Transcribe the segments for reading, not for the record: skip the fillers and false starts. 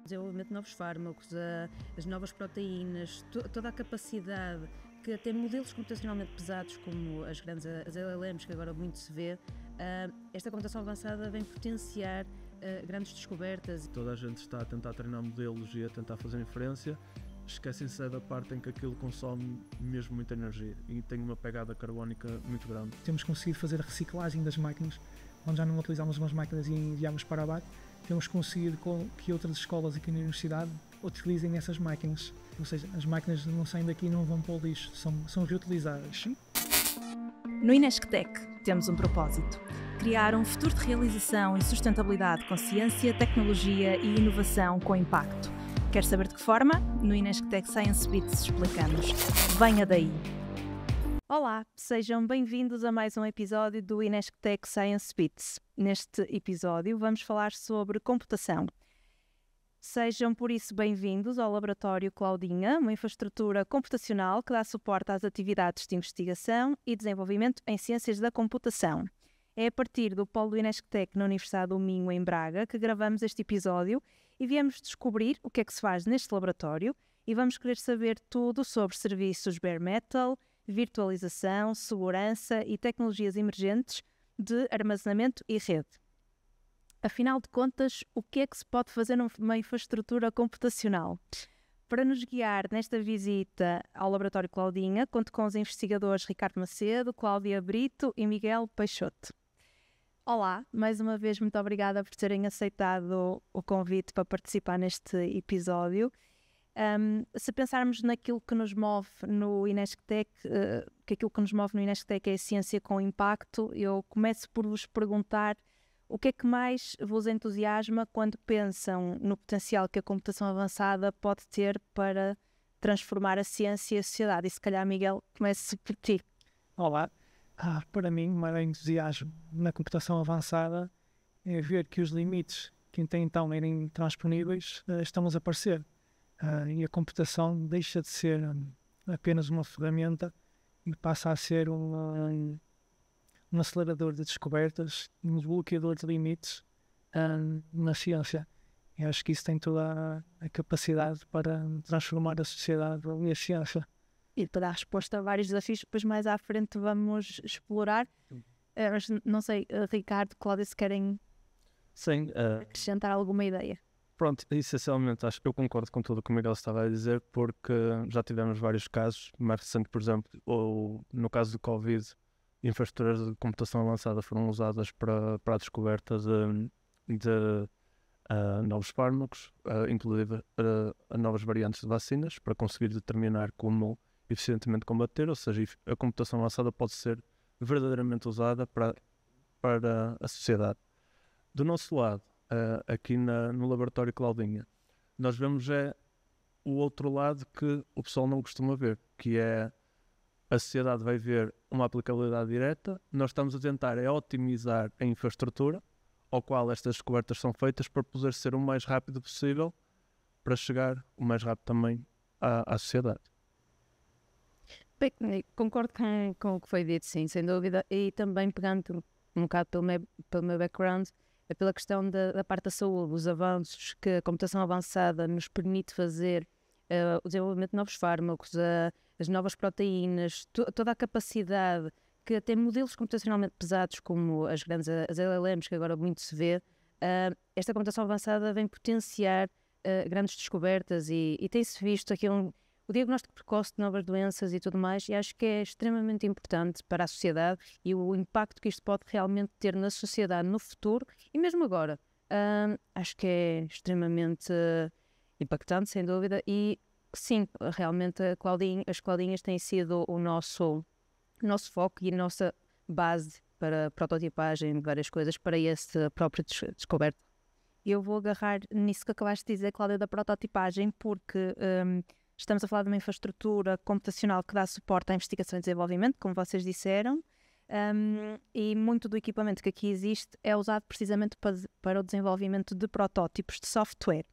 Desenvolvimento de novos fármacos, as novas proteínas, toda a capacidade que até modelos computacionalmente pesados como as LLMs, que agora muito se vê, esta computação avançada vem potenciar grandes descobertas. Toda a gente está a tentar treinar modelos e a tentar fazer inferência, esquecem-se da parte em que aquilo consome mesmo muita energia e tem uma pegada carbónica muito grande. Temos conseguido fazer a reciclagem das máquinas, onde já não utilizamos umas máquinas e enviamos para abate. Temos conseguido que outras escolas aqui na universidade utilizem essas máquinas. Ou seja, as máquinas não saem daqui e não vão para o lixo, são reutilizadas. No Inesctec temos um propósito: criar um futuro de realização e sustentabilidade com ciência, tecnologia e inovação com impacto. Quer saber de que forma? No Inesctec Science Bits explicamos. Venha daí! Olá, sejam bem-vindos a mais um episódio do Inesctec Science Bits. Neste episódio vamos falar sobre computação. Sejam por isso bem-vindos ao Laboratório Claudinha, uma infraestrutura computacional que dá suporte às atividades de investigação e desenvolvimento em ciências da computação. É a partir do Polo do Inesctec na Universidade do Minho, em Braga, que gravamos este episódio e viemos descobrir o que é que se faz neste laboratório e vamos querer saber tudo sobre serviços bare metal, virtualização, segurança e tecnologias emergentes de armazenamento e rede. Afinal de contas, o que é que se pode fazer numa infraestrutura computacional? Para nos guiar nesta visita ao Laboratório Claudinha, conto com os investigadores Ricardo Macedo, Cláudia Brito e Miguel Peixoto. Olá, mais uma vez muito obrigada por terem aceitado o convite para participar neste episódio. Se pensarmos naquilo que nos move no Inesctec, que aquilo que nos move no Inesctec é a ciência com impacto, eu começo por vos perguntar o que é que mais vos entusiasma quando pensam no potencial que a computação avançada pode ter para transformar a ciência e a sociedade. E se calhar, Miguel, comece por ti. Olá, para mim o maior entusiasmo na computação avançada é ver que os limites que até então eram transponíveis estão a aparecer. E a computação deixa de ser apenas uma ferramenta e passa a ser um acelerador de descobertas, um desbloqueador de limites na ciência. E acho que isso tem toda a capacidade para transformar a sociedade e a ciência. E para dar resposta a vários desafios que depois mais à frente vamos explorar. Mas não sei, Ricardo, Cláudia, se querem acrescentar alguma ideia. Pronto, essencialmente acho que eu concordo com tudo o que o Miguel estava a dizer, porque já tivemos vários casos, mais recente, por exemplo, ou no caso do Covid, infraestruturas de computação avançada foram usadas para a descoberta de novos fármacos, inclusive novas variantes de vacinas, para conseguir determinar como eficientemente combater, ou seja, a computação avançada pode ser verdadeiramente usada para a sociedade. Do nosso lado, aqui no Laboratório Claudinha, nós vemos o outro lado que o pessoal não costuma ver, que é a sociedade vai ver uma aplicabilidade direta, nós estamos a tentar otimizar a infraestrutura ao qual estas descobertas são feitas para poder ser o mais rápido possível para chegar o mais rápido também à sociedade. Bem, concordo com o que foi dito, sim, sem dúvida, e também pegando um bocado pelo meu background, pela questão da parte da saúde, os avanços que a computação avançada nos permite fazer, o desenvolvimento de novos fármacos, as novas proteínas, toda a capacidade que até modelos computacionalmente pesados como as LLMs, que agora muito se vê, esta computação avançada vem potenciar grandes descobertas e tem-se visto aqui o diagnóstico precoce de novas doenças e tudo mais, e acho que é extremamente importante para a sociedade e o impacto que isto pode realmente ter na sociedade no futuro e mesmo agora. Acho que é extremamente impactante, sem dúvida, e sim, realmente as Claudinhas têm sido o nosso foco e a nossa base para prototipagem de várias coisas para essa própria descoberta. Eu vou agarrar nisso que acabaste de dizer, Cláudia, da prototipagem, porque estamos a falar de uma infraestrutura computacional que dá suporte à investigação e desenvolvimento, como vocês disseram, e muito do equipamento que aqui existe é usado precisamente para o desenvolvimento de protótipos de software.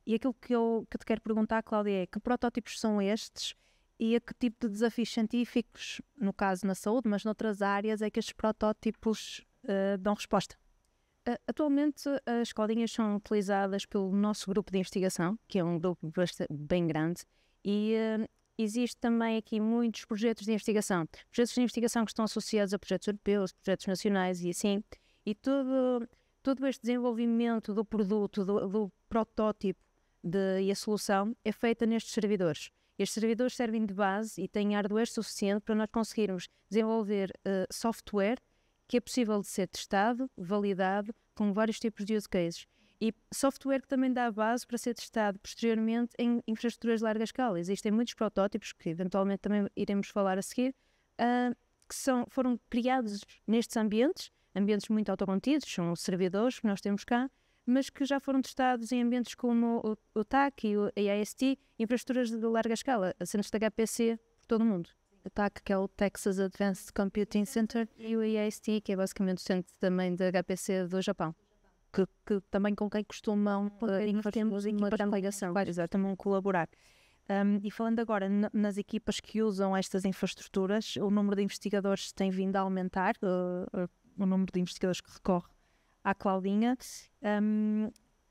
E aquilo que eu te quero perguntar, Cláudia, é que protótipos são estes e a que tipo de desafios científicos, no caso na saúde, mas noutras áreas, é que estes protótipos dão resposta? Atualmente, as codinhas são utilizadas pelo nosso grupo de investigação, que é um grupo bem grande, e existe também aqui muitos projetos de investigação. Projetos de investigação que estão associados a projetos europeus, projetos nacionais e assim, e todo este desenvolvimento do produto, do protótipo e a solução é feita nestes servidores. Estes servidores servem de base e têm hardware suficiente para nós conseguirmos desenvolver software que é possível de ser testado, validado, com vários tipos de use cases. E software que também dá a base para ser testado posteriormente em infraestruturas de larga escala. Existem muitos protótipos, que eventualmente também iremos falar a seguir, que foram criados nestes ambientes muito autocontidos, são os servidores que nós temos cá, mas que já foram testados em ambientes como o TAC e o AIST, infraestruturas de larga escala, centros de HPC por todo o mundo. O TAC, que é o Texas Advanced Computing Center, e o AIST, que é basicamente o centro também de HPC do Japão, que também com quem costumam temos equipas de ligação, também colaborar. E falando agora nas equipas que usam estas infraestruturas, o número de investigadores tem vindo a aumentar, o número de investigadores que recorre à Claudinha.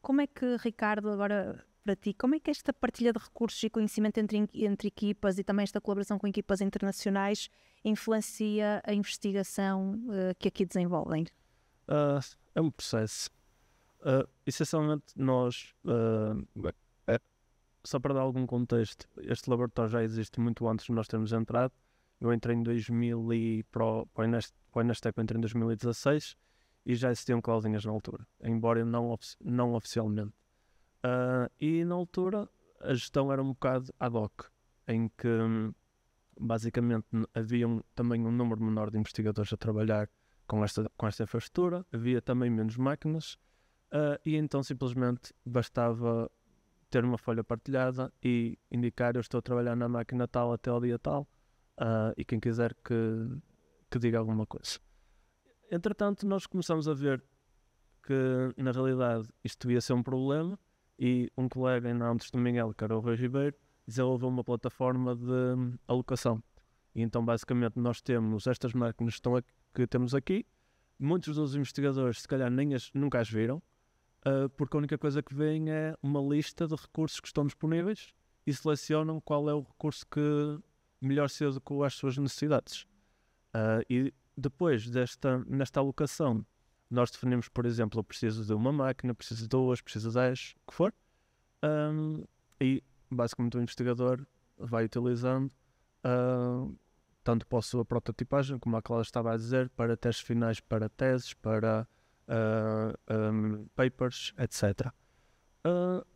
Como é que, Ricardo, agora para ti, como é que esta partilha de recursos e conhecimento entre equipas e também esta colaboração com equipas internacionais influencia a investigação que aqui desenvolvem? É um processo. Essencialmente, nós, só para dar algum contexto, este laboratório já existe muito antes de nós termos entrado. Eu entrei em 2000 e para o Inestec eu entrei em 2016 e já existiam Claudinhas na altura, embora não oficialmente. E na altura a gestão era um bocado ad hoc, em que basicamente havia também um número menor de investigadores a trabalhar com esta infraestrutura, havia também menos máquinas, e então simplesmente bastava ter uma folha partilhada e indicar: eu estou a trabalhar na máquina tal até ao dia tal, e quem quiser que diga alguma coisa. Entretanto, nós começamos a ver que na realidade isto ia ser um problema, e um colega em Nantes de Miguel, que era o Rui Ribeiro, desenvolveu uma plataforma de alocação. E então basicamente nós temos estas máquinas que temos aqui. Muitos dos investigadores se calhar nunca as viram, porque a única coisa que veem é uma lista de recursos que estão disponíveis e selecionam qual é o recurso que melhor se adequa às suas necessidades. E depois nesta alocação, nós definimos, por exemplo, eu preciso de uma máquina, preciso de 2, preciso de 10, o que for. E basicamente o investigador vai utilizando tanto para a sua prototipagem, como a Cláudia estava a dizer, para testes finais, para teses, para papers, etc.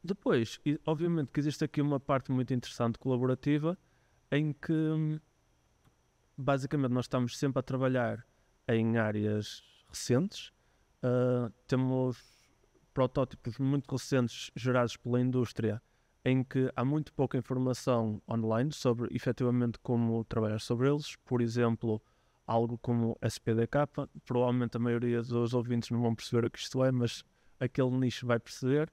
Depois, obviamente que existe aqui uma parte muito interessante colaborativa, em que basicamente nós estamos sempre a trabalhar em áreas recentes. Temos protótipos muito recentes gerados pela indústria, em que há muito pouca informação online sobre efetivamente como trabalhar sobre eles. Por exemplo, algo como SPDK, provavelmente a maioria dos ouvintes não vão perceber o que isto é, mas aquele nicho vai perceber.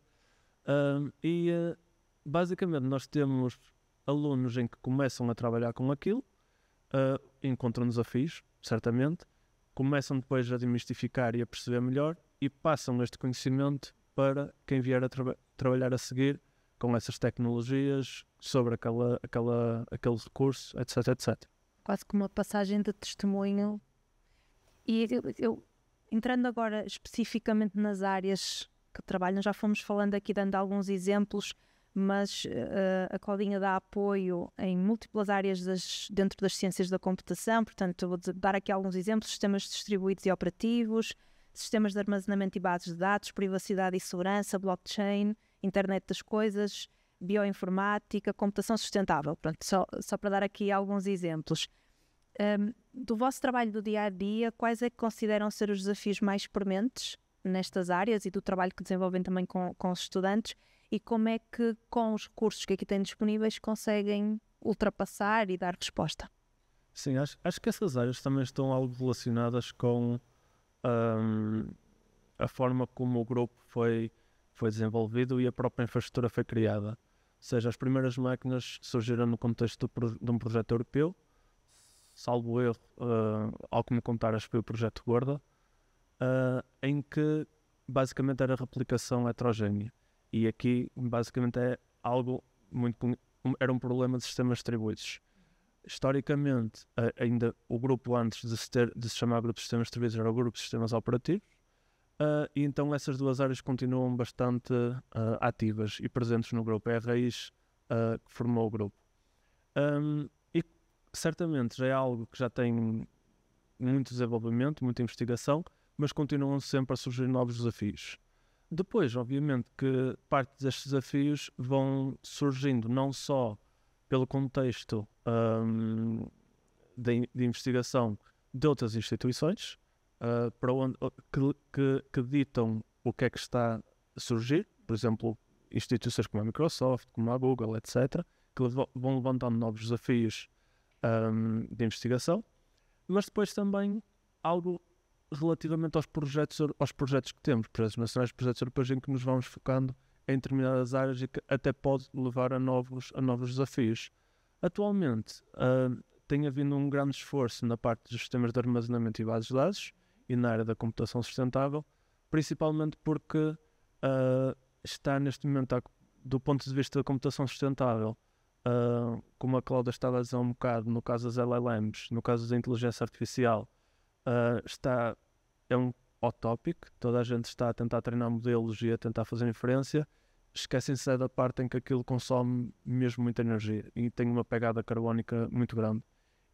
Basicamente nós temos alunos em que começam a trabalhar com aquilo, encontram desafios, certamente, começam depois a demistificar e a perceber melhor e passam este conhecimento para quem vier a trabalhar a seguir com essas tecnologias, sobre aquele recurso, etc, etc. Quase como uma passagem de testemunho. E eu entrando agora especificamente nas áreas que trabalham, já fomos falando aqui, dando alguns exemplos, mas a Claudinha dá apoio em múltiplas áreas dentro das ciências da computação. Portanto, eu vou dar aqui alguns exemplos: sistemas distribuídos e operativos, sistemas de armazenamento e bases de dados, privacidade e segurança, blockchain, internet das coisas, bioinformática, computação sustentável. Pronto, só para dar aqui alguns exemplos. Do vosso trabalho do dia-a-dia, quais é que consideram ser os desafios mais prementes nestas áreas e do trabalho que desenvolvem também com os estudantes? E como é que, com os recursos que aqui têm disponíveis, conseguem ultrapassar e dar resposta? Sim, acho que essas áreas também estão algo relacionadas com a forma como o grupo foi desenvolvido e a própria infraestrutura foi criada. Ou seja, as primeiras máquinas surgiram no contexto de um projeto europeu, salvo erro, ao que me contaram, acho que foi o projeto Gorda, em que basicamente era replicação heterogénea. E aqui, basicamente, é algo era um problema de sistemas distribuídos. Historicamente, ainda o grupo antes de se chamar grupo de sistemas distribuídos era o grupo de sistemas operativos, e então essas duas áreas continuam bastante ativas e presentes no grupo. É a raiz que formou o grupo. E certamente já é algo que já tem muito desenvolvimento, muita investigação, mas continuam sempre a surgir novos desafios. Depois, obviamente, que parte destes desafios vão surgindo não só pelo contexto de investigação de outras instituições, para onde, que ditam o que é que está a surgir, por exemplo, instituições como a Microsoft, como a Google, etc., que vão levantando novos desafios de investigação, mas depois também algo relativamente aos projetos que temos, projetos nacionais, projetos europeus, em que nos vamos focando em determinadas áreas e que até pode levar a novos desafios. Atualmente tem havido um grande esforço na parte dos sistemas de armazenamento e bases de dados e na área da computação sustentável, principalmente porque está neste momento, do ponto de vista da computação sustentável, como a Cláudia estava a dizer um bocado, no caso das LLMs, no caso da inteligência artificial, é um hot topic, toda a gente está a tentar treinar modelos e a tentar fazer inferência, esquecem-se da parte em que aquilo consome mesmo muita energia e tem uma pegada carbónica muito grande.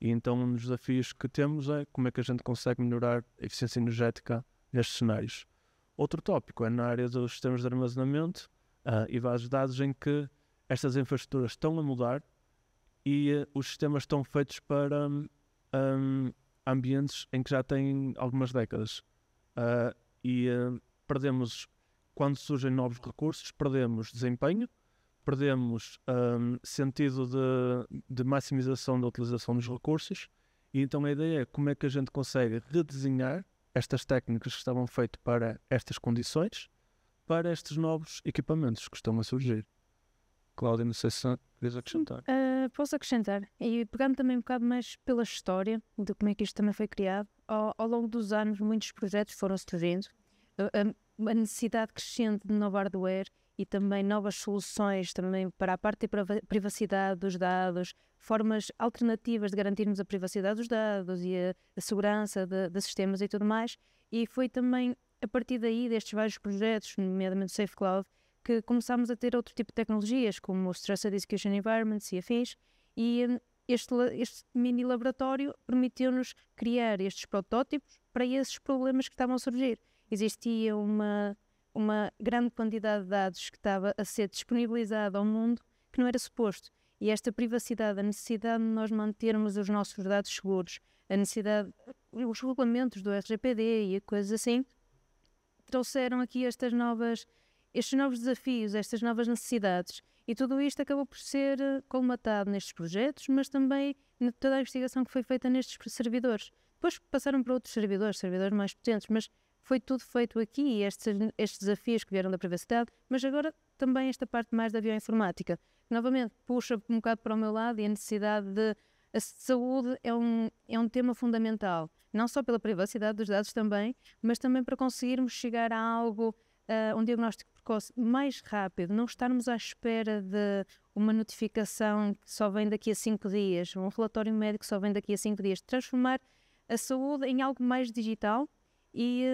E então um dos desafios que temos é como é que a gente consegue melhorar a eficiência energética nestes cenários. Outro tópico é na área dos sistemas de armazenamento e bases de dados, em que estas infraestruturas estão a mudar e os sistemas estão feitos para ambientes em que já têm algumas décadas. Perdemos, quando surgem novos recursos, perdemos desempenho, perdemos sentido de maximização da utilização dos recursos, e então a ideia é como é que a gente consegue redesenhar estas técnicas que estavam feitas para estas condições, para estes novos equipamentos que estão a surgir. Cláudia, não sei se queres acrescentar. Posso acrescentar, e pegando também um bocado mais pela história de como é que isto também foi criado. Ao longo dos anos, muitos projetos foram surgindo, a necessidade crescente de novo hardware e também novas soluções também para a parte da privacidade dos dados, formas alternativas de garantirmos a privacidade dos dados e a segurança de sistemas e tudo mais. E foi também a partir daí, destes vários projetos, nomeadamente o Safe Cloud, que começámos a ter outro tipo de tecnologias, como o Trusted Execution Environments e afins, e este mini laboratório permitiu-nos criar estes protótipos para esses problemas que estavam a surgir. Existia uma grande quantidade de dados que estava a ser disponibilizada ao mundo que não era suposto. E esta privacidade, a necessidade de nós mantermos os nossos dados seguros, a necessidade, os regulamentos do RGPD e coisas assim, trouxeram aqui estes novos desafios, estas novas necessidades. E tudo isto acabou por ser colmatado nestes projetos, mas também em toda a investigação que foi feita nestes servidores. Depois passaram para outros servidores mais potentes, mas foi tudo feito aqui, estes desafios que vieram da privacidade, mas agora também esta parte mais da bioinformática. Novamente, puxa um bocado para o meu lado, e a necessidade de... A saúde é um tema fundamental, não só pela privacidade dos dados também, mas também para conseguirmos chegar a algo, um diagnóstico precoce mais rápido, não estarmos à espera de uma notificação que só vem daqui a 5 dias, um relatório médico que só vem daqui a 5 dias, transformar a saúde em algo mais digital. E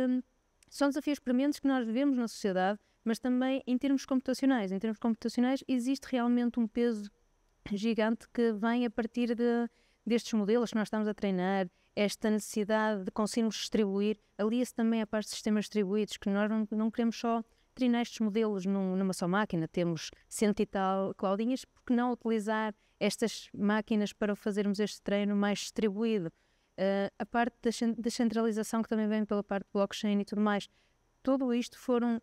são desafios prementes que nós vivemos na sociedade, mas também em termos computacionais. Em termos computacionais existe realmente um peso gigante que vem a partir destes modelos que nós estamos a treinar, esta necessidade de conseguirmos distribuir, alia-se também a parte de sistemas distribuídos, que nós não queremos só treinar estes modelos numa só máquina, temos 100 e tal cloudinhas, porque não utilizar estas máquinas para fazermos este treino mais distribuído? A parte da descentralização que também vem pela parte de blockchain e tudo mais, tudo isto foram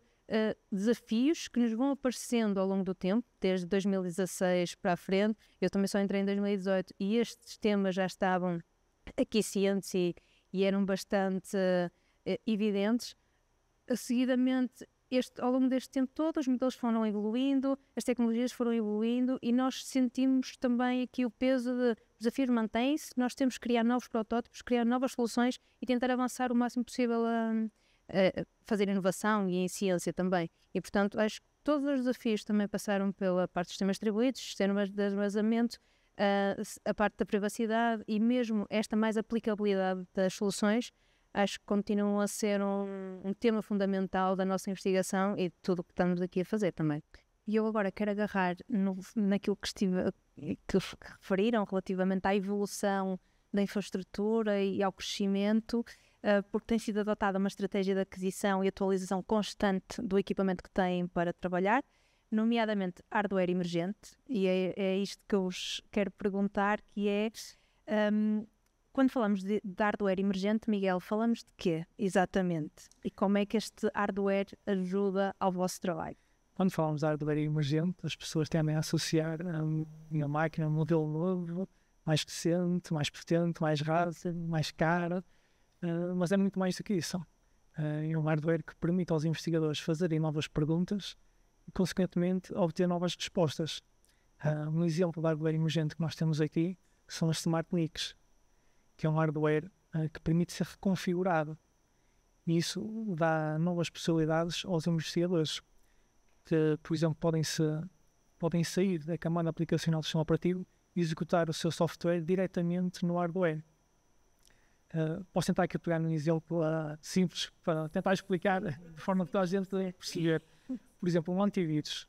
desafios que nos vão aparecendo ao longo do tempo, desde 2016 para a frente. Eu também só entrei em 2018 e estes temas já estavam aqui cientes e eram bastante evidentes. Seguidamente, ao longo deste tempo todo, os modelos foram evoluindo, as tecnologias foram evoluindo e nós sentimos também aqui o peso de desafios mantém-se, nós temos que criar novos protótipos, criar novas soluções e tentar avançar o máximo possível fazer inovação e em ciência também. E, portanto, acho que todos os desafios também passaram pela parte dos sistemas distribuídos, sistemas de armazenamento, a parte da privacidade e mesmo esta mais aplicabilidade das soluções, acho que continuam a ser um tema fundamental da nossa investigação e de tudo o que estamos aqui a fazer também. E eu agora quero agarrar naquilo que referiram relativamente à evolução da infraestrutura e ao crescimento, porque tem sido adotada uma estratégia de aquisição e atualização constante do equipamento que têm para trabalhar, nomeadamente hardware emergente, e é isto que eu vos quero perguntar, que é, quando falamos de hardware emergente, Miguel, falamos de quê, exatamente? E como é que este hardware ajuda ao vosso trabalho? Quando falamos de hardware emergente, as pessoas tendem a associar uma máquina, um modelo novo, mais recente, mais potente, mais rápido, mais cara, mas é muito mais do que isso. É um hardware que permite aos investigadores fazerem novas perguntas e, consequentemente, obter novas respostas. Um exemplo de hardware emergente que nós temos aqui são as Smart NICs, que é um hardware que permite ser reconfigurado. E isso dá novas possibilidades aos investigadores, que, por exemplo, podem sair da camada aplicacional do sistema operativo e executar o seu software diretamente no hardware. Posso tentar aqui pegar um exemplo simples para tentar explicar de forma que toda a gente perceber. Por exemplo, um antivírus.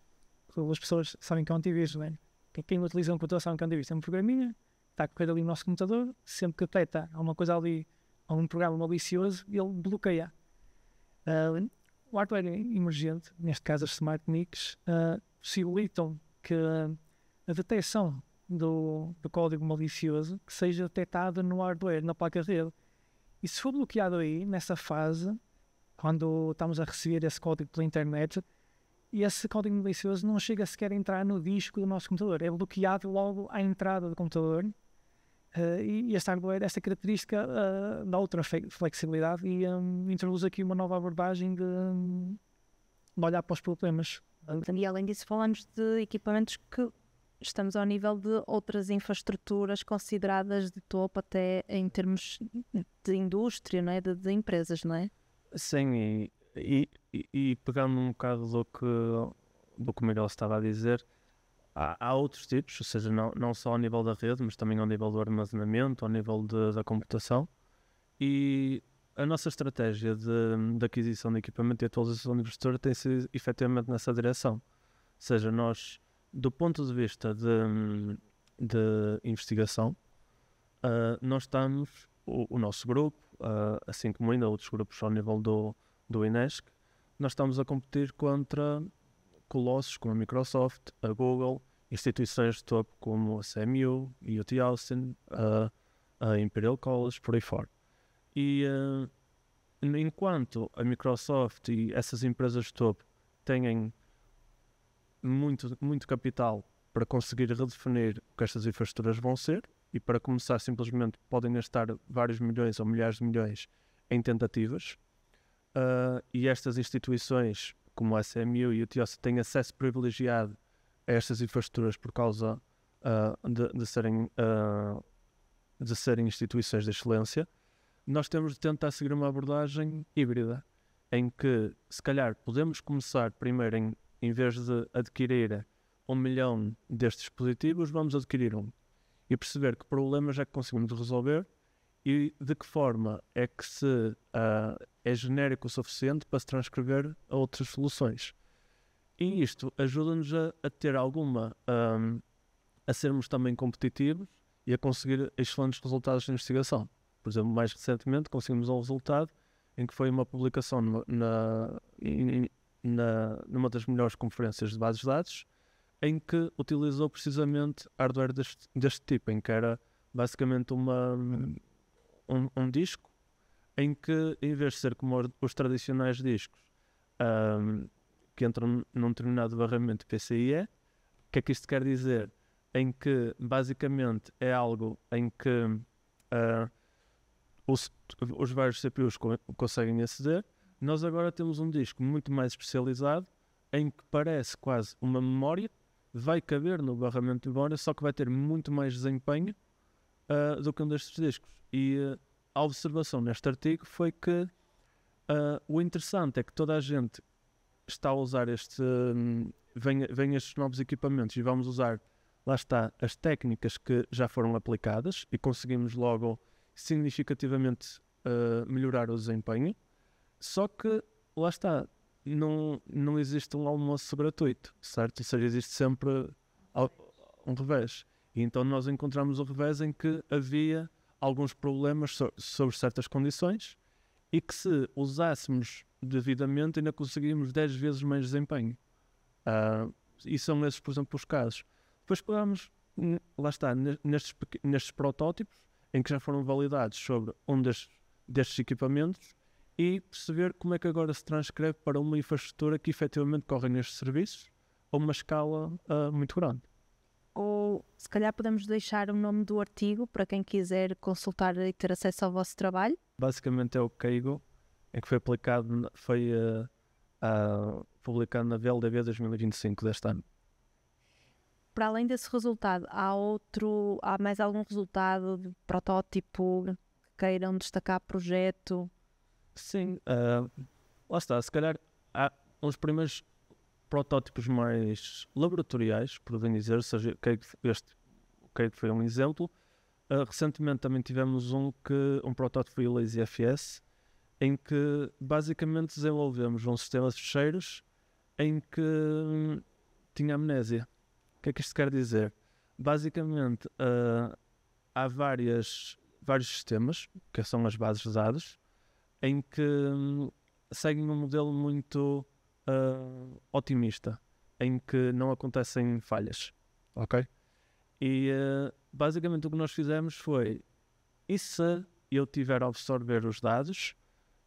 As pessoas sabem que é um antivírus, não é? Quem utiliza um computador sabe que é um antivírus. Tem um programinha, está a correr ali no nosso computador, sempre que detecta alguma coisa ali, algum programa malicioso, ele bloqueia. O hardware emergente, neste caso as Smart NICs, possibilitam que a detecção do código malicioso que seja detectado no hardware, na placa-rede. E se for bloqueado aí, nessa fase, quando estamos a receber esse código pela internet, esse código malicioso não chega sequer a entrar no disco do nosso computador. É bloqueado logo à entrada do computador. E este hardware, esta característica, dá outra flexibilidade e introduz aqui uma nova abordagem de olhar para os problemas. E além disso, falamos de equipamentos que estamos ao nível de outras infraestruturas consideradas de topo até em termos de indústria, não é? de empresas, não é? Sim, e pegando um bocado do que o Miguel estava a dizer, há outros tipos, ou seja, não só ao nível da rede, mas também ao nível do armazenamento, ao nível da computação, e a nossa estratégia de aquisição de equipamento e atualização de infraestrutura tem sido efetivamente nessa direção. Ou seja, nós, do ponto de vista de investigação, nós estamos, o nosso grupo, assim como ainda outros grupos ao nível do INESC, nós estamos a competir contra colossos como a Microsoft, a Google, instituições de topo como a CMU, a UT Austin, a Imperial College, por aí fora. E enquanto a Microsoft e essas empresas de topo têm muito capital para conseguir redefinir o que estas infraestruturas vão ser, e para começar simplesmente podem gastar vários milhões ou milhares de milhões em tentativas, e estas instituições como a CMU e o UT Austin têm acesso privilegiado a estas infraestruturas por causa de serem instituições de excelência. Nós temos de tentar seguir uma abordagem híbrida, em que se calhar podemos começar primeiro em vez de adquirir 1 milhão destes dispositivos, vamos adquirir um e perceber que problemas é que conseguimos resolver e de que forma é que é genérico o suficiente para se transcrever a outras soluções. E isto ajuda-nos a ter alguma, a sermos também competitivos e a conseguir excelentes resultados de investigação. Por exemplo, mais recentemente conseguimos um resultado em que foi uma publicação numa das melhores conferências de bases de dados, em que utilizou precisamente hardware deste tipo, em que era basicamente um disco, em que, em vez de ser como os tradicionais discos que entram num determinado barramento PCIe, o que é que isto quer dizer? Em que, basicamente, é algo em que os vários CPUs conseguem aceder. Nós agora temos um disco muito mais especializado, em que parece quase uma memória, vai caber no barramento de memória, só que vai ter muito mais desempenho do que um destes discos. E a observação neste artigo foi que O interessante é que toda a gente está a usar vem estes novos equipamentos e vamos usar, lá está, as técnicas que já foram aplicadas e conseguimos logo significativamente melhorar o desempenho. Só que, lá está, não existe um almoço gratuito, certo? Ou seja, existe sempre um revés. E então nós encontramos o revés em que havia alguns problemas sobre certas condições e que se usássemos devidamente ainda conseguíamos 10 vezes mais desempenho. E são esses, por exemplo, os casos. Depois pegamos, lá está, nestes protótipos em que já foram validados sobre destes equipamentos e perceber como é que agora se transcreve para uma infraestrutura que efetivamente corre nestes serviços a uma escala muito grande. Ou se calhar podemos deixar o nome do artigo para quem quiser consultar e ter acesso ao vosso trabalho. Basicamente é o Kaggle, em que foi publicado na VLDB 2025 deste ano. Para além desse resultado, há mais algum resultado de protótipo que queiram destacar projeto? Sim, lá está, se calhar há uns primeiros protótipos mais laboratoriais, por bem dizer, ou seja, o Kaggle foi um exemplo. Recentemente também tivemos um protótipo foi o LazyFS, em que basicamente desenvolvemos um sistema de ficheiros em que tinha amnésia. O que é que isto quer dizer? Basicamente há vários sistemas, que são as bases de dados, em que seguem um modelo muito otimista, em que não acontecem falhas, ok? E basicamente o que nós fizemos foi, e se eu tiver a absorver os dados,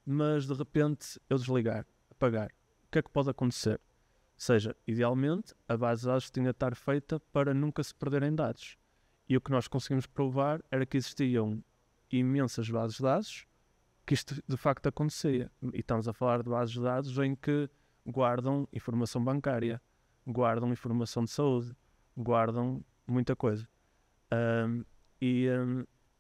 mas de repente eu desligar, apagar, o que é que pode acontecer? Ou seja, idealmente a base de dados tinha de estar feita para nunca se perderem dados. E o que nós conseguimos provar era que existiam imensas bases de dados que isto de facto acontecia. E estamos a falar de bases de dados em que guardam informação bancária, guardam informação de saúde, guardam muita coisa.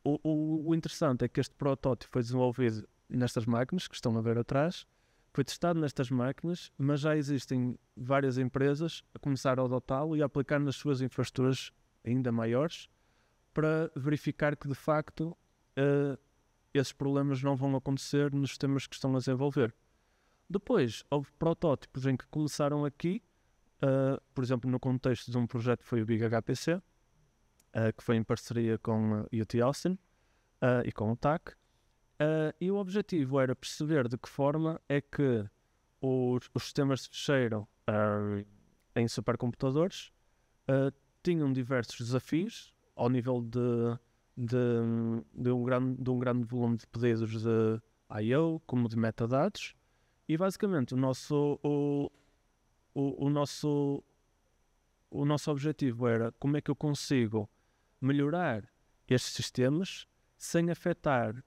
O interessante é que este protótipo foi desenvolvido nestas máquinas que estão a ver atrás, foi testado nestas máquinas, mas já existem várias empresas a começar a adotá-lo e a aplicar nas suas infraestruturas ainda maiores para verificar que de facto esses problemas não vão acontecer nos sistemas que estão a desenvolver. Depois, houve protótipos em que começaram aqui, por exemplo, no contexto de um projeto que foi o Big HPC, que foi em parceria com a UT Austin e com o TAC, e o objetivo era perceber de que forma é que os sistemas de ficheiro em supercomputadores tinham diversos desafios ao nível de um grande volume de pedidos de I/O, como de metadados, e basicamente o nosso objetivo era como é que eu consigo melhorar estes sistemas sem afetar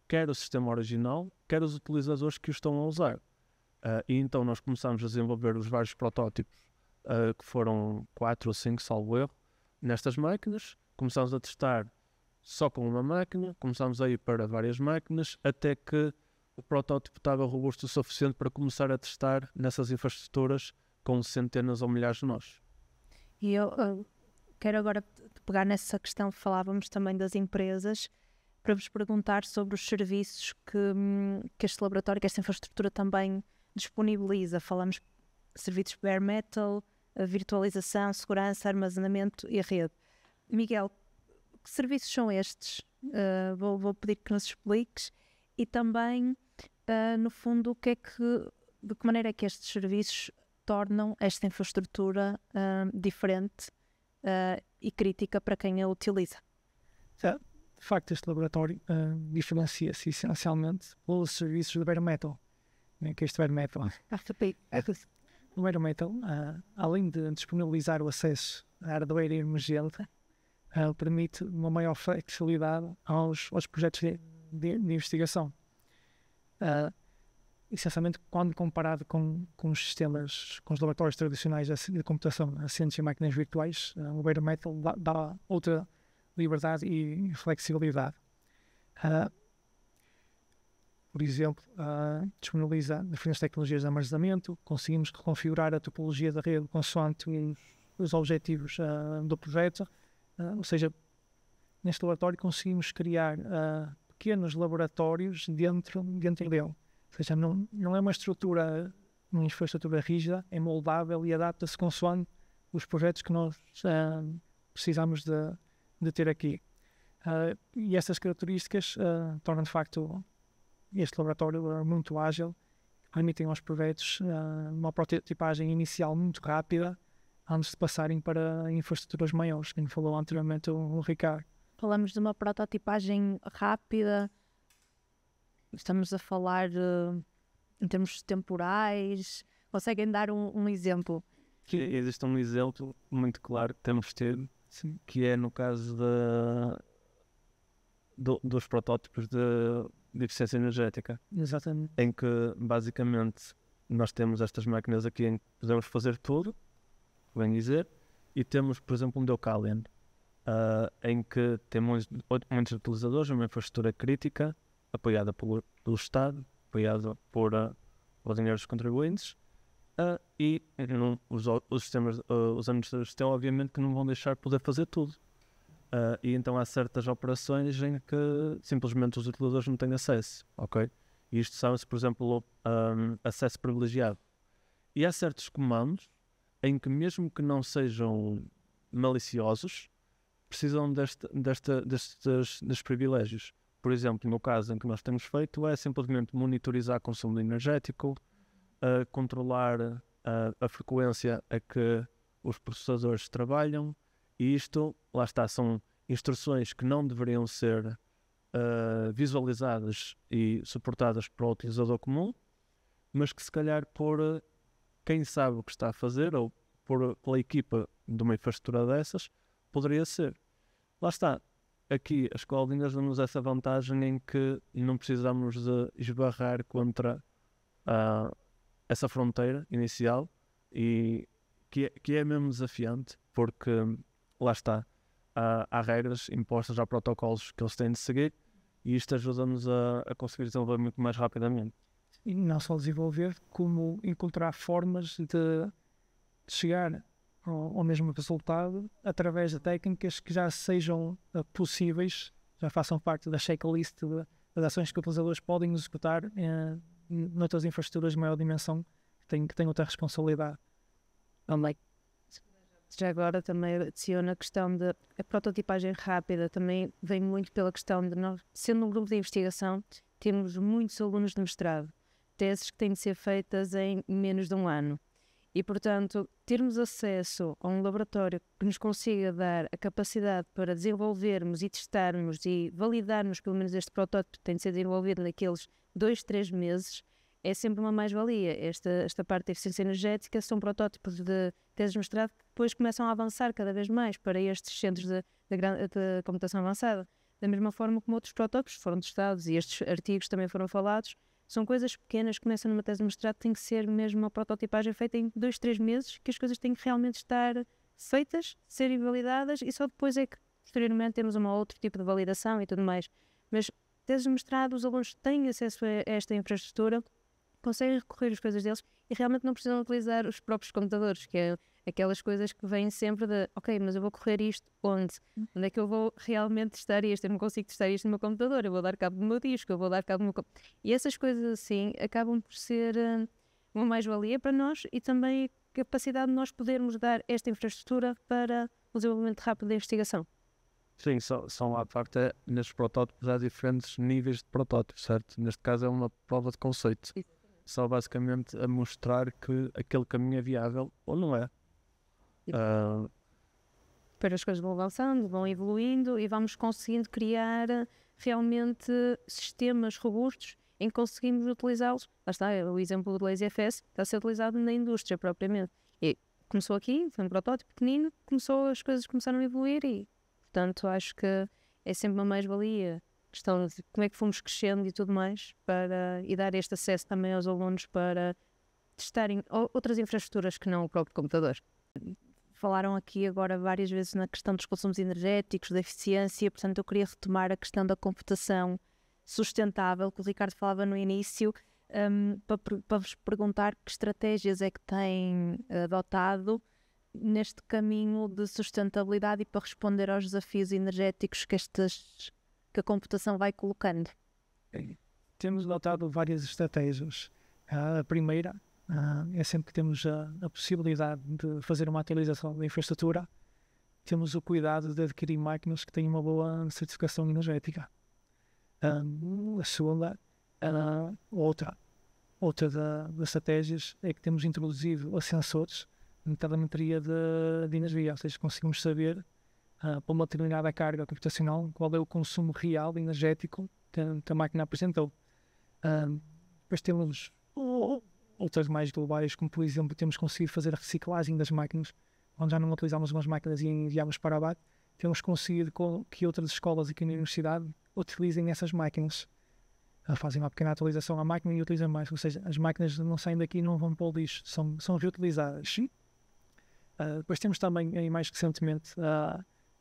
quer o sistema original, quer os utilizadores que o estão a usar. E então nós começamos a desenvolver os vários protótipos, que foram 4 ou 5, salvo erro, nestas máquinas. Começámos a testar só com uma máquina, começámos a ir para várias máquinas, até que o protótipo estava robusto o suficiente para começar a testar nessas infraestruturas com centenas ou milhares de nós. E eu quero agora pegar nessa questão que falávamos também das empresas, para vos perguntar sobre os serviços que este laboratório, que esta infraestrutura também disponibiliza. Falamos de serviços bare metal, virtualização, segurança, armazenamento e rede. Miguel, que serviços são estes? Vou pedir que nos expliques e também, no fundo, de que maneira é que estes serviços tornam esta infraestrutura diferente e crítica para quem a utiliza. De facto, este laboratório diferencia-se essencialmente pelos serviços de bare metal. Que este bare metal, o bare metal, além de disponibilizar o acesso à hardware emergente, permite uma maior flexibilidade aos projetos de investigação. Essencialmente, quando comparado com os sistemas, com os laboratórios tradicionais de computação, assentes em máquinas virtuais, o bare metal dá outra liberdade e flexibilidade. por exemplo, disponibiliza diferentes tecnologias de armazenamento, conseguimos reconfigurar a topologia da rede consoante os objetivos do projeto, ou seja, neste laboratório conseguimos criar pequenos laboratórios dentro dele. Ou seja, não é uma infraestrutura rígida, é moldável e adapta-se consoante os projetos que nós precisamos de ter aqui. E essas características tornam de facto este laboratório muito ágil, permitem aos projetos uma prototipagem inicial muito rápida antes de passarem para infraestruturas maiores, como falou anteriormente o Ricardo. Falamos de uma prototipagem rápida, estamos a falar em termos temporais, conseguem dar um exemplo? Existe um exemplo muito claro que temos tido, que é no caso dos protótipos de eficiência energética. Exatamente. Em que basicamente nós temos estas máquinas aqui em que podemos fazer tudo, bem dizer, e temos, por exemplo, um Deucalion, em que temos muitos utilizadores, uma infraestrutura crítica, apoiada pelo Estado, apoiada por dinheiro dos contribuintes, e os administradores do sistema, obviamente, que não vão deixar de poder fazer tudo. E então há certas operações em que simplesmente os utilizadores não têm acesso, ok? E isto chama-se, por exemplo, acesso privilegiado. E há certos comandos em que, mesmo que não sejam maliciosos, precisam destes privilégios. Por exemplo, no caso em que nós temos feito, é simplesmente monitorizar consumo energético, controlar a frequência a que os processadores trabalham, e isto, lá está, são instruções que não deveriam ser visualizadas e suportadas para o utilizador comum, mas que se calhar por quem sabe o que está a fazer, ou pela equipa de uma infraestrutura dessas, poderia ser. Lá está, aqui as colinhas dão-nos essa vantagem em que não precisamos de esbarrar contra essa fronteira inicial, e que é mesmo desafiante, porque lá está, há regras impostas, há protocolos que eles têm de seguir, e isto ajuda-nos a conseguir desenvolver muito mais rapidamente. E não só desenvolver, como encontrar formas de chegar ao mesmo resultado através de técnicas que já sejam possíveis, já façam parte da checklist das ações que os utilizadores podem executar noutras infraestruturas de maior dimensão que têm outra responsabilidade. Já agora também adiciono a questão da prototipagem rápida, também vem muito pela questão de nós, sendo um grupo de investigação, temos muitos alunos de mestrado, teses que têm de ser feitas em menos de um ano. E, portanto, termos acesso a um laboratório que nos consiga dar a capacidade para desenvolvermos e testarmos e validarmos, pelo menos este protótipo que tem de ser desenvolvido naqueles 2-3 meses, é sempre uma mais-valia. Esta parte da eficiência energética são protótipos de teses de mestrado que depois começam a avançar cada vez mais para estes centros de computação avançada. Da mesma forma como outros protótipos foram testados e estes artigos também foram falados, são coisas pequenas que começam numa tese de mestrado, tem que ser mesmo uma prototipagem feita em 2-3 meses, que as coisas têm que realmente estar feitas, serem validadas, e só depois é que, posteriormente, temos um outro tipo de validação e tudo mais. Mas teses de mestrado, os alunos têm acesso a esta infraestrutura, conseguem recorrer às coisas deles e realmente não precisam utilizar os próprios computadores, que é aquelas coisas que vêm sempre de, ok, mas eu vou correr isto onde? Onde é que eu vou realmente testar isto? Eu não consigo testar isto no meu computador, eu vou dar cabo do meu disco, eu vou dar cabo do meu... E essas coisas assim acabam por ser uma mais-valia para nós, e também a capacidade de nós podermos dar esta infraestrutura para o desenvolvimento rápido da investigação. Sim, são à parte, nestes protótipos há diferentes níveis de protótipos, certo? Neste caso é uma prova de conceito. Só basicamente a mostrar que aquele caminho é viável ou não é. Para as coisas vão avançando, vão evoluindo e vamos conseguindo criar realmente sistemas robustos em que conseguimos utilizá-los. Lá está, o exemplo do LazyFS está a ser utilizado na indústria propriamente. E começou aqui, foi um protótipo pequenino, as coisas começaram a evoluir e, portanto, acho que é sempre uma mais-valia. Questão de como é que fomos crescendo e tudo mais, e dar este acesso também aos alunos para testarem outras infraestruturas que não o próprio computador. Falaram aqui agora várias vezes na questão dos consumos energéticos, da eficiência, portanto eu queria retomar a questão da computação sustentável, que o Ricardo falava no início, para vos perguntar que estratégias é que têm adotado neste caminho de sustentabilidade e para responder aos desafios energéticos que a computação vai colocando. Temos adotado várias estratégias. A primeira é sempre que temos a possibilidade de fazer uma atualização da infraestrutura, temos o cuidado de adquirir máquinas que tenham uma boa certificação energética. A segunda, outra das estratégias é que temos introduzido sensores de telemetria de energia, ou seja, conseguimos saber para uma determinada carga computacional qual é o consumo real energético que a máquina apresentou. Depois temos outras mais globais, como por exemplo temos conseguido fazer a reciclagem das máquinas, quando já não utilizamos umas máquinas e enviamos para abate, temos conseguido que outras escolas aqui na universidade utilizem essas máquinas. Fazem uma pequena atualização à máquina e utilizam mais, ou seja, as máquinas não saem daqui e não vão para o lixo, são reutilizadas. Depois temos também, e mais recentemente,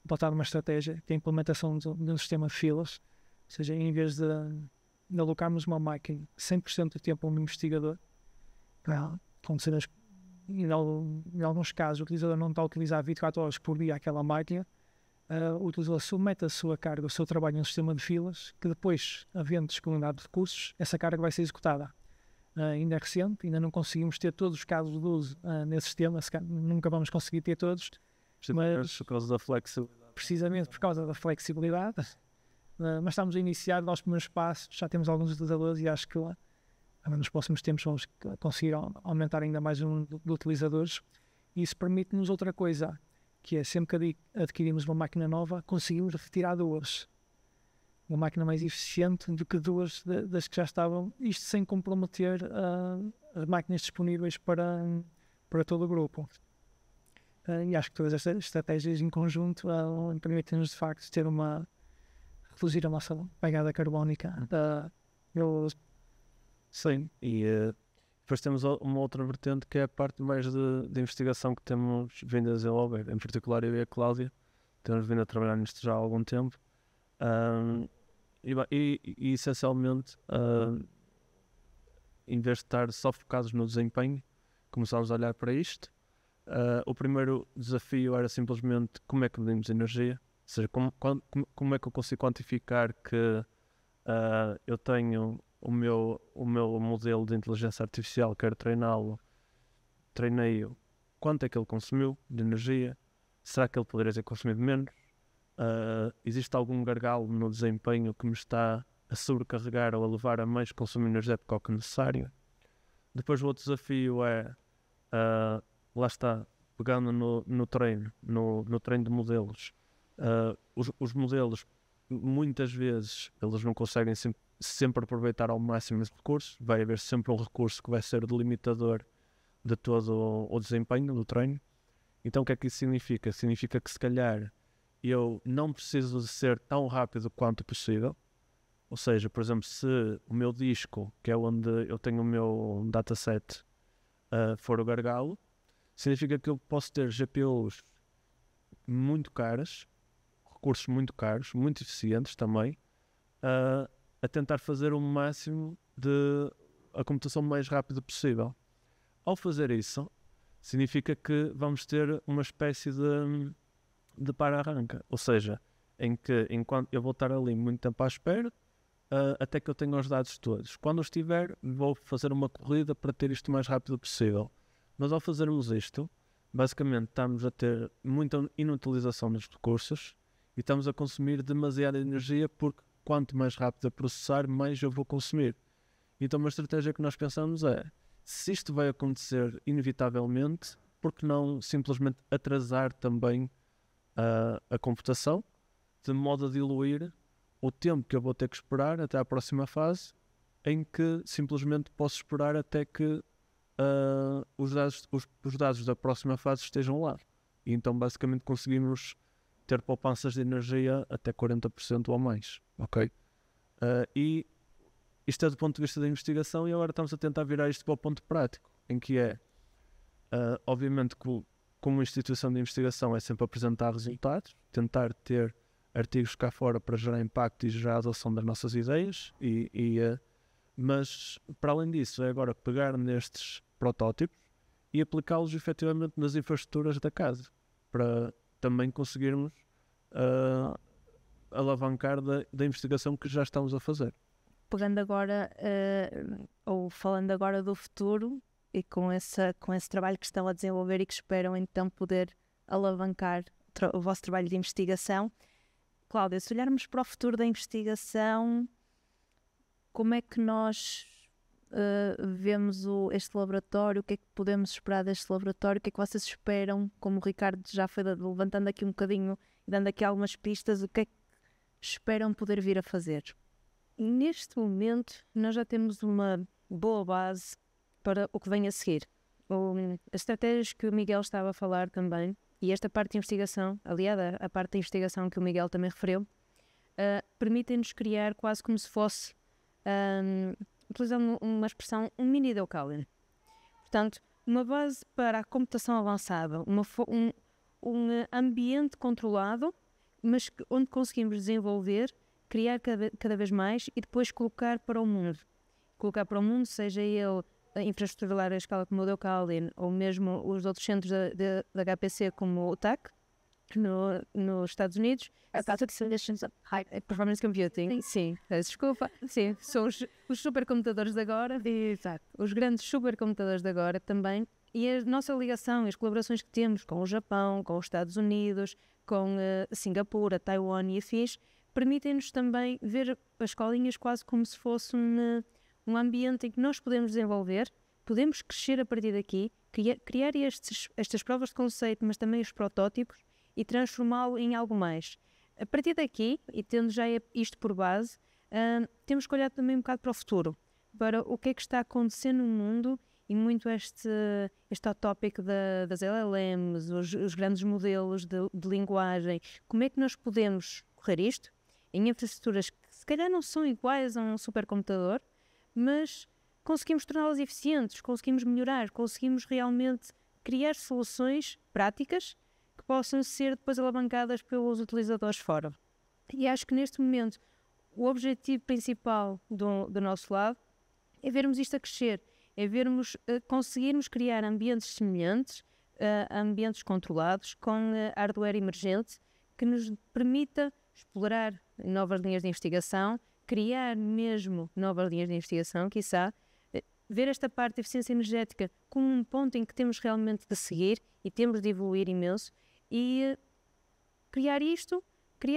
adotado uma estratégia que é a implementação de um sistema de filas, ou seja, em vez de alocarmos uma máquina 100% do tempo a um investigador, em alguns casos o utilizador não está a utilizar 24 horas por dia aquela máquina, o utilizador submete a sua carga, o seu trabalho num sistema de filas, que depois, havendo disponibilidade de recursos, essa carga vai ser executada. Ainda é recente, ainda não conseguimos ter todos os casos de uso nesse sistema, nunca vamos conseguir ter todos, mas por causa da flexibilidade. Precisamente por causa da flexibilidade, mas estamos a iniciar os primeiros passos, já temos alguns utilizadores e acho que nos próximos tempos vamos conseguir aumentar ainda mais o número de utilizadores. E isso permite-nos outra coisa, que é sempre que adquirimos uma máquina nova, conseguimos retirar duas. Uma máquina mais eficiente do que duas das que já estavam, isto sem comprometer as máquinas disponíveis para todo o grupo. E acho que todas estas estratégias em conjunto permitem-nos de facto reduzir a nossa pegada carbónica. Sim, e depois temos uma outra vertente que é a parte mais de investigação que temos vindo a desenvolver. Em particular eu e a Cláudia temos vindo a trabalhar nisto já há algum tempo. E essencialmente, em vez de estar só focados no desempenho, começámos a olhar para isto. O primeiro desafio era simplesmente como é que medimos energia, ou seja, como é que eu consigo quantificar que eu tenho o meu modelo de inteligência artificial, quero treiná-lo, treinei-o, quanto é que ele consumiu de energia, será que ele poderia ter consumido menos? Existe algum gargalo no desempenho que me está a sobrecarregar ou a levar a mais consumo energético ao que necessário? Depois o outro desafio é, lá está, pegando no treino de modelos, os modelos muitas vezes eles não conseguem sempre aproveitar ao máximo os recursos, vai haver sempre um recurso que vai ser o delimitador de todo o desempenho do treino. Então o que é que isso significa? Significa que se calhar eu não preciso de ser tão rápido quanto possível, ou seja, por exemplo, se o meu disco, que é onde eu tenho o meu dataset, for o gargalo, significa que eu posso ter GPUs muito caras, recursos muito caros, muito eficientes também, a tentar fazer o máximo de a computação mais rápida possível. Ao fazer isso, significa que vamos ter uma espécie de para-arranca, ou seja, em que enquanto eu vou estar ali muito tempo à espera, até que eu tenha os dados todos. Quando eu estiver, vou fazer uma corrida para ter isto o mais rápido possível. Mas ao fazermos isto, basicamente estamos a ter muita inutilização dos recursos e estamos a consumir demasiada energia, porque quanto mais rápido a processar, mais eu vou consumir. Então uma estratégia que nós pensamos é, se isto vai acontecer inevitavelmente, por que não simplesmente atrasar também a computação, de modo a diluir o tempo que eu vou ter que esperar até à próxima fase, em que simplesmente posso esperar até que os dados da próxima fase estejam lá. E então basicamente conseguimos ter poupanças de energia até 40% ou mais, ok? E isto é do ponto de vista da investigação, e agora estamos a tentar virar isto para o ponto prático, em que é, obviamente que como instituição de investigação é sempre apresentar resultados, tentar ter artigos cá fora para gerar impacto e gerar a adoção das nossas ideias, mas para além disso é agora pegar nestes protótipos e aplicá-los efetivamente nas infraestruturas da casa, para também conseguirmos alavancar da investigação que já estamos a fazer. Pegando agora, ou falando agora do futuro, e com esse trabalho que estão a desenvolver e que esperam então poder alavancar o vosso trabalho de investigação, Cláudia, se olharmos para o futuro da investigação, como é que nós vemos este laboratório? O que é que podemos esperar deste laboratório? O que é que vocês esperam? Como o Ricardo já foi levantando aqui um bocadinho e dando aqui algumas pistas, o que é que esperam poder vir a fazer? Neste momento, nós já temos uma boa base para o que vem a seguir. As estratégias que o Miguel estava a falar também, e esta parte de investigação, aliada à parte da investigação que o Miguel também referiu, permitem-nos criar quase como se fosse, utilizando uma expressão, um mini Deucalion. Portanto, uma base para a computação avançada, um ambiente controlado, mas onde conseguimos desenvolver, criar cada vez mais e depois colocar para o mundo. Colocar para o mundo, seja ele a infraestrutura larga escala como o Deucalion, ou mesmo os outros centros da HPC como o TAC, nos Estados Unidos. Performance Computing. Sim, desculpa. Sim, são os supercomputadores de agora. Exato. Os grandes supercomputadores de agora também. E a nossa ligação, as colaborações que temos com o Japão, com os Estados Unidos, com Singapura, Taiwan e afins, permitem-nos também ver as escolinhas quase como se fosse um ambiente em que nós podemos desenvolver, podemos crescer a partir daqui, criar estas provas de conceito, mas também os protótipos, e transformá-lo em algo mais. A partir daqui, e tendo já isto por base, temos que olhar também um bocado para o futuro, para o que é que está acontecendo no mundo, e muito este tópico das LLMs, os grandes modelos de linguagem, como é que nós podemos correr isto em infraestruturas que se calhar não são iguais a um supercomputador, mas conseguimos torná-las eficientes, conseguimos melhorar, conseguimos realmente criar soluções práticas que possam ser depois alavancadas pelos utilizadores fora. E acho que neste momento o objetivo principal do nosso lado é vermos isto a crescer, é vermos, conseguirmos criar ambientes semelhantes, ambientes controlados, com hardware emergente, que nos permita explorar novas linhas de investigação, criar mesmo novas linhas de investigação, quiçá, ver esta parte de eficiência energética como um ponto em que temos realmente de seguir e temos de evoluir imenso e criar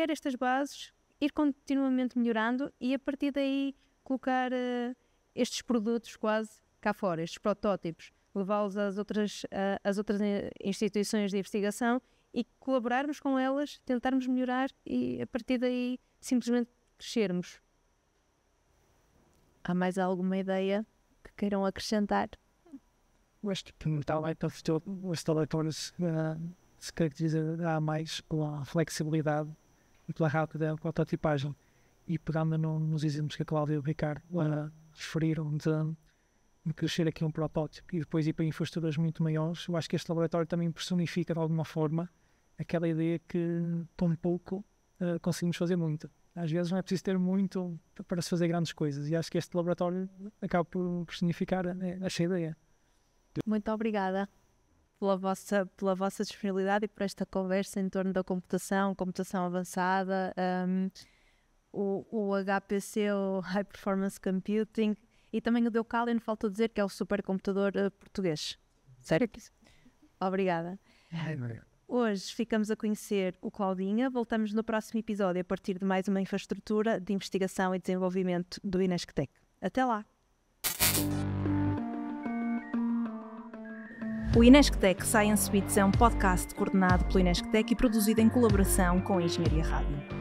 estas bases, ir continuamente melhorando e a partir daí colocar estes produtos quase cá fora, estes protótipos, levá-los às outras instituições de investigação e colaborarmos com elas, tentarmos melhorar e a partir daí simplesmente crescermos. Há mais alguma ideia que queiram acrescentar? Este laboratório se caracteriza mais pela flexibilidade e pela rápida prototipagem. E pegando nos exemplos que a Cláudia e o Ricardo referiram de crescer aqui um protótipo e depois ir para infraestruturas muito maiores, eu acho que este laboratório também personifica de alguma forma aquela ideia que com pouco conseguimos fazer muito. Às vezes não é preciso ter muito para se fazer grandes coisas e acho que este laboratório acaba por personificar essa ideia. Muito obrigada pela vossa disponibilidade e por esta conversa em torno da computação avançada, o HPC, o High Performance Computing, e também o Deucalion, falta dizer que é o supercomputador português. Sério? Obrigada. Hoje ficamos a conhecer o Claudinha. Voltamos no próximo episódio a partir de mais uma infraestrutura de investigação e desenvolvimento do INESC-TEC. Até lá! O INESC-TEC Science Bits é um podcast coordenado pelo INESC-TEC e produzido em colaboração com a Engenharia Rádio.